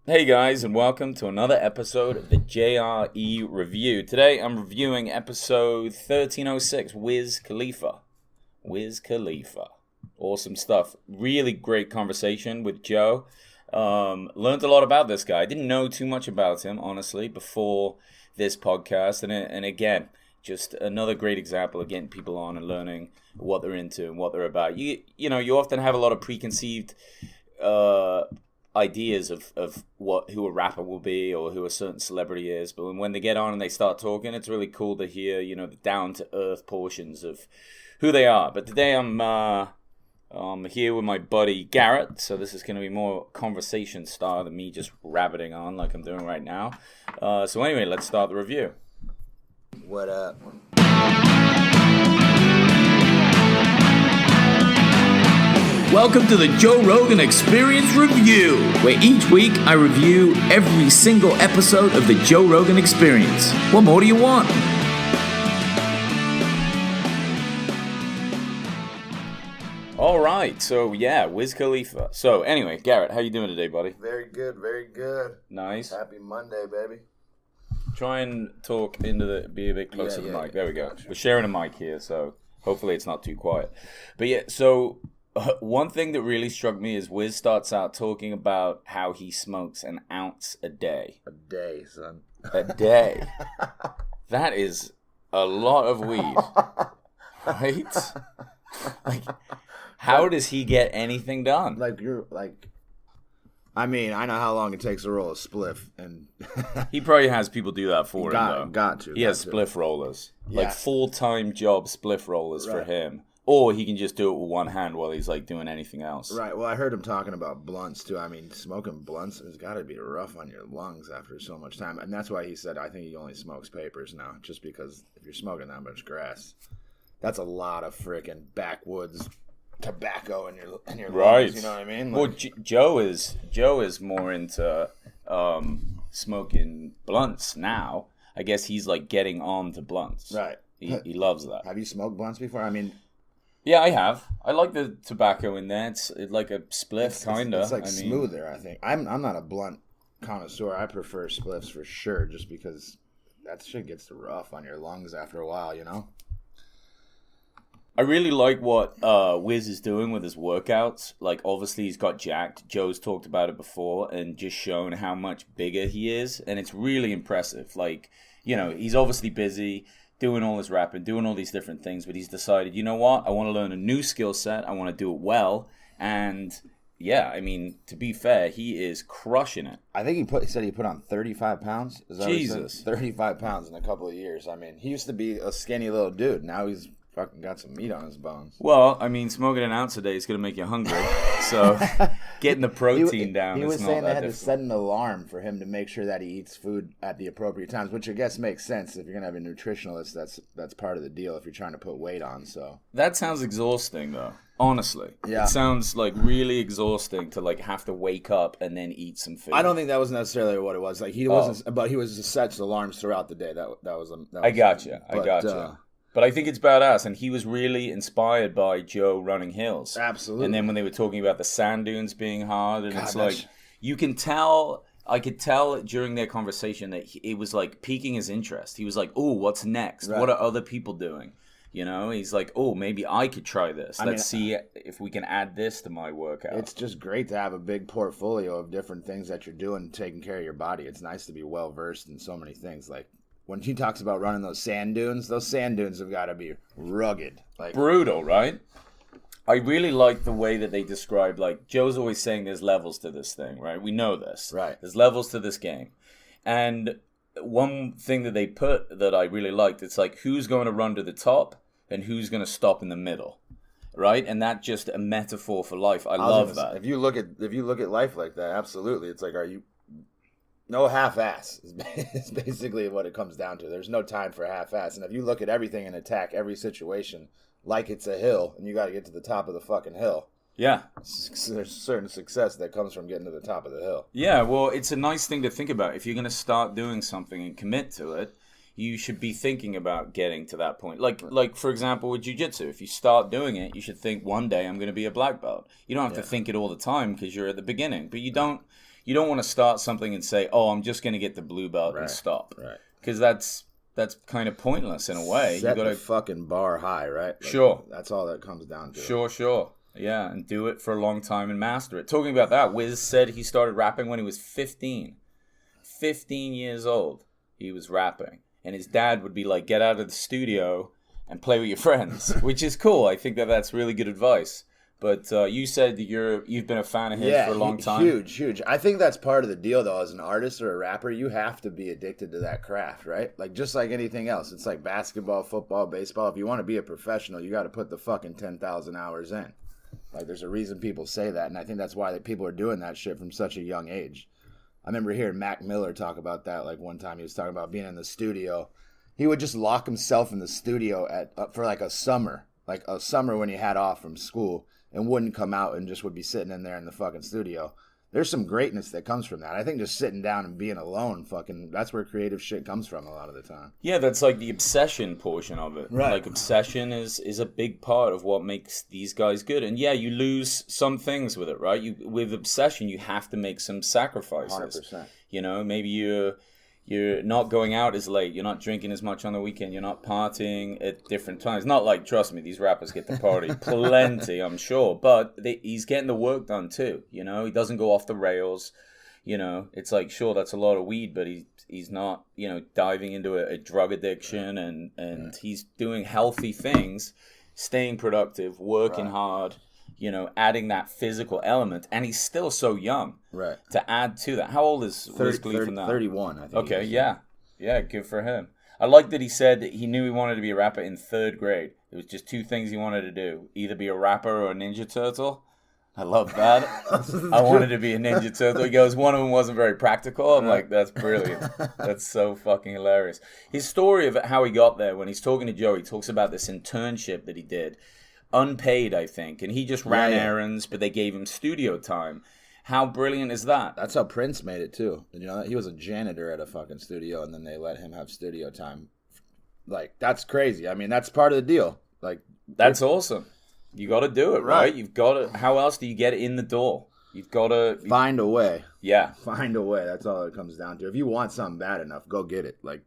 Hey guys, and welcome to another episode of the JRE review. Today I'm reviewing episode 1306, Wiz Khalifa. Wiz Khalifa. Awesome stuff. Really great conversation with Joe. Learned a lot about this guy. I didn't know too much about him, honestly, before this podcast. And again, just another great example of getting people on and learning what they're into and what they're about. You often have a lot of preconceived ideas of who a rapper will be or who a certain celebrity is, but when they get on and they start talking, it's really cool to hear the down to earth portions of who they are. But today I'm here with my buddy Garrett, so this is going to be more conversation style than me just rabbiting on like I'm doing right now. So anyway, let's start the review. What up? Welcome to the Joe Rogan Experience Review, where each week I review every single episode of the Joe Rogan Experience. What more do you want? All right, so yeah, Wiz Khalifa. So anyway, Garrett, how you doing today, buddy? Very good, very good. Nice. Happy Monday, baby. Try and talk be a bit closer to the mic. There we go. Gotcha. We're sharing a mic here, so hopefully it's not too quiet. But yeah, so one thing that really struck me is Wiz starts out talking about how he smokes an ounce a day. A day, son. A day. That is a lot of weed, right? Like, how does he get anything done? I mean, I know how long it takes to roll a spliff, and He probably has people do that for him, though. got to. He has spliff rollers, like Yeah. full-time job spliff rollers for Right. him. Or he can just do it with one hand while he's like doing anything else. Right. Well, I heard him talking about blunts too. I mean, smoking blunts has got to be rough on your lungs after so much time, and that's why he said I think he only smokes papers now, just because if you're smoking that much grass, that's a lot of freaking backwoods tobacco in your Right. lungs. You know what I mean? Well, Joe is more into smoking blunts now. I guess he's like getting on to blunts. Right. He loves that. Have you smoked blunts before? I mean, Yeah, I have. I like the tobacco in there. It's like a spliff, kind of. It's like smoother, I think. I'm not a blunt connoisseur. I prefer spliffs for sure, just because that shit gets rough on your lungs after a while, you know? I really like what Wiz is doing with his workouts. Like, obviously, he's got jacked. Joe's talked about it before and just shown how much bigger he is. And it's really impressive. Like, he's obviously busy doing all this rapping, doing all these different things. But he's decided, you know what? I want to learn a new skill set. I want to do it well. And, yeah, I mean, to be fair, he is crushing it. I think he said he put on 35 pounds. Is that Jesus. what he said? 35 pounds in a couple of years. I mean, he used to be a skinny little dude. Now he's fucking got some meat on his bones. Well, I mean, smoking an ounce a day is going to make you hungry. So getting the protein down He is was not saying they that had to difficult. set an alarm for him to make sure that he eats food at the appropriate times, which I guess makes sense. If you're going to have a nutritionalist, that's part of the deal if you're trying to put weight on. So That sounds exhausting, though. Honestly, Yeah. It sounds like really exhausting to like have to wake up and then eat some food. I don't think that was necessarily what it was. Like he wasn't, but he was just sets alarms throughout the day. That was. I gotcha. But I think it's badass, and he was really inspired by Joe running hills. Absolutely. And then when they were talking about the sand dunes being hard, and God, it's that's- like you can tell. I could tell during their conversation that it was like piquing his interest. He was like, "Oh, what's next? Right. What are other people doing?" He's like, "Oh, maybe I could try this. Let's see if we can add this to my workout." It's just great to have a big portfolio of different things that you're doing, taking care of your body. It's nice to be well versed in so many things. Like when he talks about running those sand dunes have got to be rugged. Like brutal, right? I really like the way that they describe, like, Joe's always saying there's levels to this thing, right? We know this. Right. There's levels to this game. And one thing that they put that I really liked, it's like, who's going to run to the top and who's going to stop in the middle, right? And that's just a metaphor for life. I love that. If you look at life like that, absolutely. It's like, no half-ass is basically what it comes down to. There's no time for half-ass. And if you look at everything and attack every situation like it's a hill, and you got to get to the top of the fucking hill, Yeah. there's certain success that comes from getting to the top of the hill. Yeah, well, it's a nice thing to think about. If you're going to start doing something and commit to it, you should be thinking about getting to that point. Like for example, with jiu-jitsu, if you start doing it, you should think one day I'm going to be a black belt. You don't have to think it all the time because you're at the beginning, but you don't you don't want to start something and say, "Oh, I'm just going to get the blue belt and stop," Right. Because that's kind of pointless in a way. Set you got the fucking bar high, right? Like, sure. That's all that comes down to. Sure. Yeah, and do it for a long time and master it. Talking about that, Wiz said he started rapping when he was 15. 15 years old, he was rapping. And his dad would be like, get out of the studio and play with your friends, which is cool. I think that's really good advice. But you said that you've been a fan of his for a long time. Huge. I think that's part of the deal, though. As an artist or a rapper, you have to be addicted to that craft, right? Like, just like anything else. It's like basketball, football, baseball. If you want to be a professional, you got to put the fucking 10,000 hours in. Like, there's a reason people say that, and I think that's why people are doing that shit from such a young age. I remember hearing Mac Miller talk about that. Like, one time he was talking about being in the studio. He would just lock himself in the studio for like a summer when he had off from school, and wouldn't come out and just would be sitting in there in the fucking studio. There's some greatness that comes from that. I think just sitting down and being alone, that's where creative shit comes from a lot of the time. Yeah, that's like the obsession portion of it. Right. Like, obsession is a big part of what makes these guys good. And yeah, you lose some things with it, right? With obsession, you have to make some sacrifices. 100%. You know, maybe you're not going out as late. You're not drinking as much on the weekend. You're not partying at different times. Not like, trust me, these rappers get to party plenty, I'm sure. But he's getting the work done too. You know, he doesn't go off the rails. You know, it's like, sure, that's a lot of weed, but he's not, you know, diving into a drug addiction, and he's doing healthy things, staying productive, working hard. You know, adding that physical element, and he's still so young. Right. To add to that, how old is Wiz Khalifa now? 31, I think. Okay, yeah, good for him. I like that he said that he knew he wanted to be a rapper in 3rd grade. It was just 2 things he wanted to do: either be a rapper or a Ninja Turtle. I love that. I wanted to be a Ninja Turtle. He goes, one of them wasn't very practical. I'm like, that's brilliant. That's so fucking hilarious. His story of how he got there, when he's talking to Joe, he talks about this internship that he did. Unpaid, I think, and he just ran errands, but they gave him studio time. How brilliant is that? That's how Prince made it too. Did you know that? He was a janitor at a fucking studio, and then they let him have studio time. Like, that's crazy. I mean, that's part of the deal. Like, that's awesome. You got to do it, right? You've got to. How else do you get in the door? You've got to find a way. Yeah, find a way. That's all it comes down to. If you want something bad enough, go get it. Like,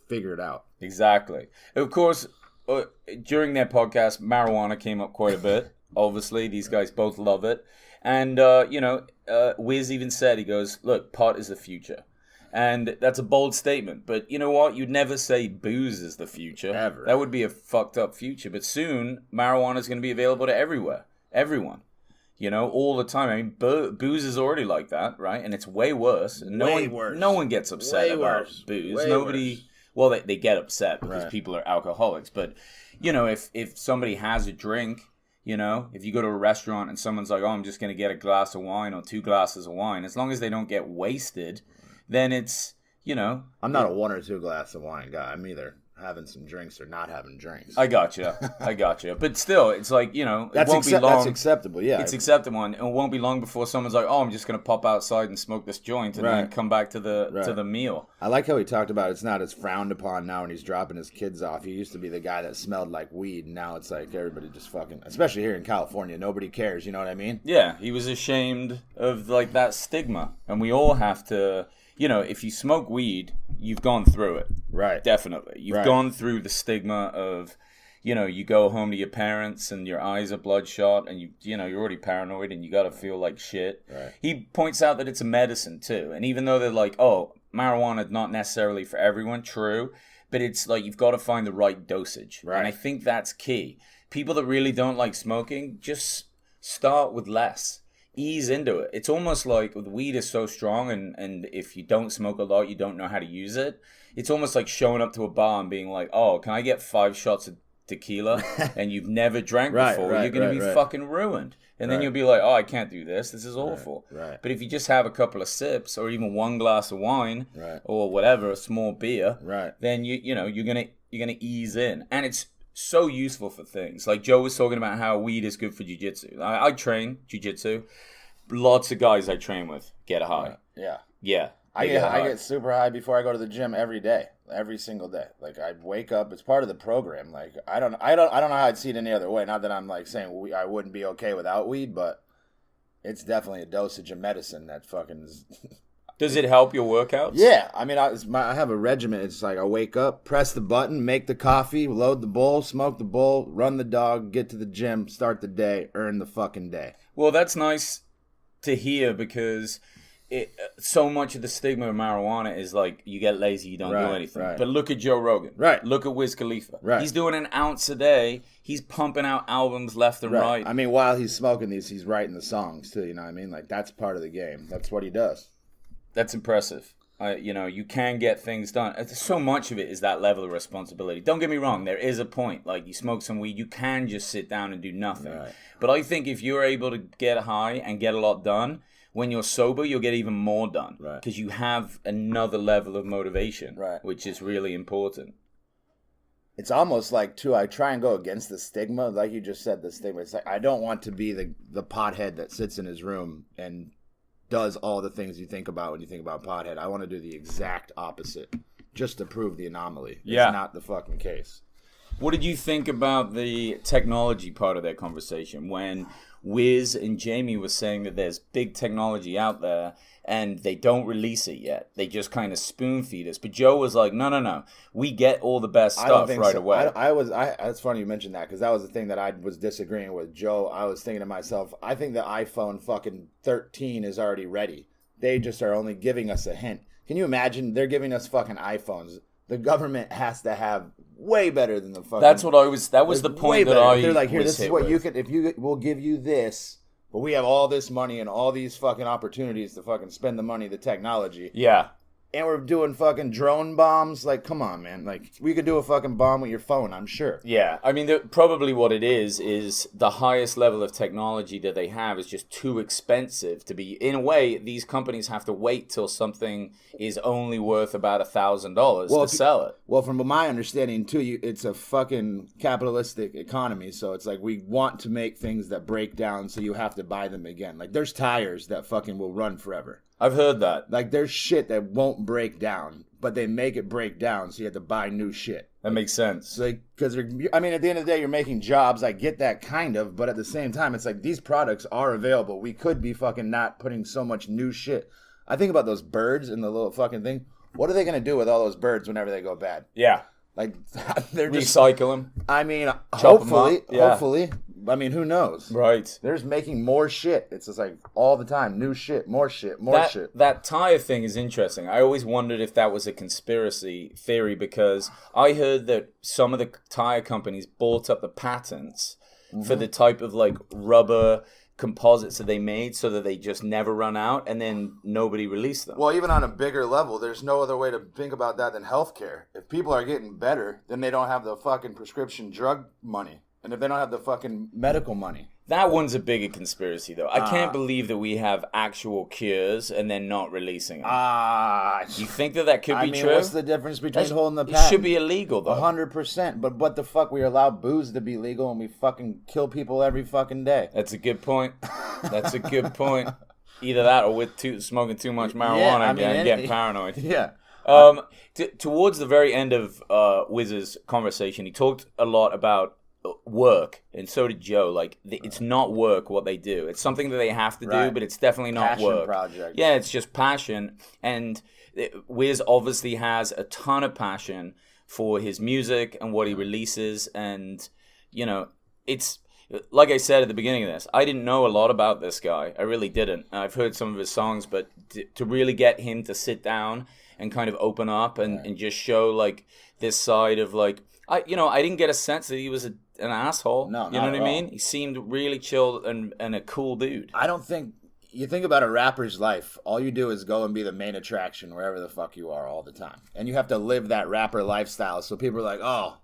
figure it out. Exactly. Of course. During their podcast, marijuana came up quite a bit. Obviously, these guys both love it. And, Wiz even said, he goes, look, pot is the future. And that's a bold statement. But you know what? You'd never say booze is the future. Ever. That would be a fucked up future. But soon, marijuana is going to be available to everyone. You know, all the time. I mean, booze is already like that, right? And it's way worse. And no one gets upset about booze. Nobody... Worse. Well, they get upset because people are alcoholics. But, you know, if somebody has a drink, you know, if you go to a restaurant and someone's like, oh, I'm just going to get a glass of wine or 2 glasses of wine, as long as they don't get wasted, then it's, you know. I'm not a 1 or 2 glass of wine guy. I'm either having some drinks or not having drinks. I gotcha. But still, it's like, you know, it won't be long. That's acceptable, yeah. It's acceptable, and it won't be long before someone's like, oh, I'm just going to pop outside and smoke this joint and then come back to the meal. I like how he talked about it's not as frowned upon now when he's dropping his kids off. He used to be the guy that smelled like weed, and now it's like everybody just fucking, especially here in California, nobody cares, you know what I mean? Yeah, he was ashamed of, like, that stigma, and we all have to... You know, if you smoke weed, you've gone through it. Right. Definitely. You've gone through the stigma of, you know, you go home to your parents and your eyes are bloodshot and you're already paranoid and you got to feel like shit. Right. He points out that it's a medicine too. And even though they're like, oh, marijuana is not necessarily for everyone, true, but it's like you've got to find the right dosage. Right. And I think that's key. People that really don't like smoking, just start with less. Ease into it. It's almost like the weed is so strong, and if you don't smoke a lot, you don't know how to use it. It's almost like showing up to a bar and being like, oh, can I get 5 shots of tequila? And you've never drank before. You're going to be fucking ruined. And then you'll be like, oh, I can't do this. This is awful. Right. But if you just have a couple of sips or even 1 glass of wine or whatever, a small beer, then you're going to ease in. And it's so useful for things. Like Joe was talking about how weed is good for jiu-jitsu. I train jiu-jitsu. Lots of guys I train with get high. Yeah. I get super high before I go to the gym every day, every single day. Like I wake up, it's part of the program. Like I don't know how I'd see it any other way. Not that I'm like saying I wouldn't be okay without weed, but It's definitely a dosage of medicine that fucking is... Does it help your workouts? Yeah, I mean, I have a regimen. It's like I wake up, press the button, make the coffee, load the bowl, smoke the bowl, run the dog, get to the gym, start the day, earn the fucking day. Well, that's nice to hear because so much of the stigma of marijuana is like you get lazy, you don't do anything. Right. But look at Joe Rogan. Right. Look at Wiz Khalifa. Right. He's doing an ounce a day. He's pumping out albums left and right. I mean, while he's smoking these, he's writing the songs too. You know what I mean? Like that's part of the game. That's what he does. That's impressive. You can get things done. So much of it is that level of responsibility. Don't get me wrong. There is a point. Like, you smoke some weed, you can just sit down and do nothing. Right. But I think if you're able to get high and get a lot done, when you're sober, you'll get even more done. Right. Because you have another level of motivation, right, which is really important. It's almost like, too, I try and go against the stigma. Like you just said, the stigma. It's like, I don't want to be the pothead that sits in his room and does all the things you think about when you think about pothead. I want to do the exact opposite, just to prove the anomaly. Yeah. It's not the fucking case. What did you think about the technology part of that conversation when Wiz and Jamie were saying that there's big technology out there and they don't release it yet? They just kind of spoon feed us. But Joe was like, no. We get all the best stuff right away. It's funny you mentioned that because that was the thing that I was disagreeing with Joe. I was thinking to myself, I think the iPhone fucking 13 is already ready. They just are only giving us a hint. Can you imagine? They're giving us fucking iPhones. The government has to have way better than the fucking... That was the point that I... They're like, here, this is what you could... We'll give you this... But we have all this money and all these fucking opportunities to fucking spend the money, the technology. Yeah. And we're doing fucking drone bombs. Like, come on, man. Like, we could do a fucking bomb with your phone, I'm sure. Yeah. I mean, probably what it is the highest level of technology that they have is just too expensive to be... In a way, these companies have to wait till something is only worth about $1,000 to sell it. Well, from my understanding, too, it's a fucking capitalistic economy. So it's like we want to make things that break down so you have to buy them again. Like, there's tires that fucking will run forever. I've heard that. Like, there's shit that won't break down, but they make it break down, so you have to buy new shit. That makes sense. So, because, I mean, at the end of the day, you're making jobs. I get that kind of, but at the same time, it's like these products are available. We could be fucking not putting so much new shit. I think about those birds and the little fucking thing. What are they going to do with all those birds whenever they go bad? Yeah. Like, they're just... Recycle them. I mean, Chop them up. hopefully. I mean, who knows? Right. They're just making more shit. It's just like all the time, new shit, more shit, more shit. That tire thing is interesting. I always wondered if that was a conspiracy theory because I heard that some of the tire companies bought up the patents for the type of like rubber composites that they made so that they just never run out and then nobody released them. Well, even on a bigger level, there's no other way to think about that than healthcare. If people are getting better, then they don't have the fucking prescription drug money. And if they don't have the fucking medical money. That one's a bigger conspiracy, though. I can't believe that we have actual cures and then not releasing them. You think that could be true? What's the difference between holding the patent? It should be illegal, though. 100%. But what the fuck? We allow booze to be legal and we fucking kill people every fucking day. That's a good point. That's a good point. Either that or with smoking too much marijuana and getting paranoid. Yeah. Towards the very end of Wiz's conversation, he talked a lot about work, and so did Joe. Like, it's not work what they do. It's something that they have to do, but it's definitely not passion work. Project. Yeah, it's just passion. And Wiz obviously has a ton of passion for his music and what he releases. And, you know, it's like I said at the beginning of this, I didn't know a lot about this guy. I really didn't. I've heard some of his songs, but to really get him to sit down and kind of open up and just show like this side of like, I didn't get a sense that he was an asshole. No, you know what I mean? He seemed really chill and a cool dude. I don't think... You think about a rapper's life, all you do is go and be the main attraction wherever the fuck you are all the time. And you have to live that rapper lifestyle. So people are like, oh...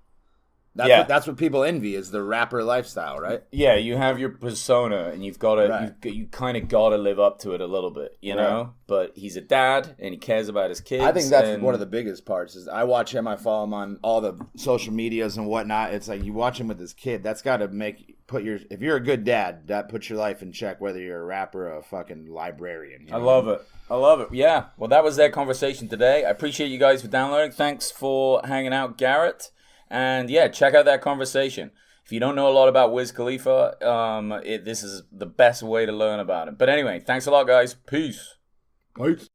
That's what people envy is the rapper lifestyle, right? Yeah, you have your persona, and you've got to you kind of got to live up to it a little bit, you know. But he's a dad, and he cares about his kids. I think that's one of the biggest parts. Is I watch him, I follow him on all the social medias and whatnot. It's like you watch him with his kid. That's got to if you're a good dad, that puts your life in check. Whether you're a rapper or a fucking librarian. You know? I love it. Yeah. Well, that was their conversation today. I appreciate you guys for downloading. Thanks for hanging out, Garrett. And yeah, check out that conversation. If you don't know a lot about Wiz Khalifa, this is the best way to learn about him. But anyway, thanks a lot, guys. Peace. Peace.